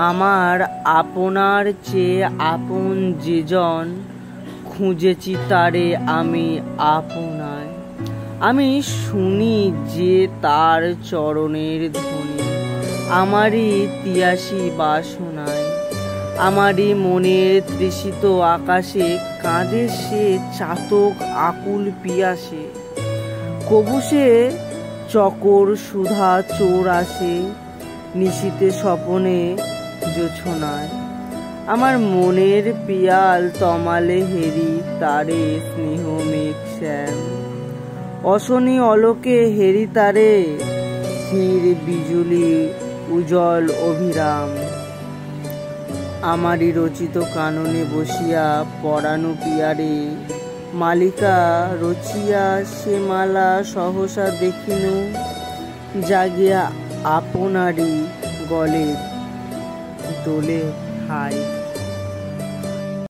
আমার আপনার চেয়ে আপন যেজন, খুঁজেছি তারে আমি আপনায়। আমি শুনি যে তার চরণের ধ্বনি, আমারই তিয়াসী বাসনায়। আমারই মনের তৃষিত আকাশে কাঁদে সে চাতক আকুল পিয়াসে। কবু সে চকর সুধা চোর আসে, নিশীতে স্বপনে জোছনায়। আমার মনের পিয়াল তমালে হেরি, তারে স্নেহ মেঘ শ্যাম। অশনি অলোকে হেরি তারে, স্থির বিজুলি উজ্জ্বল অভিরাম। আমারই রচিত কাননে বসিয়া পরানো পিয়ারে, মালিকা রচিয়া সে মালা সহসা দেখিনু। জাগিয়া আপনারই গলে দোলে ঠাই।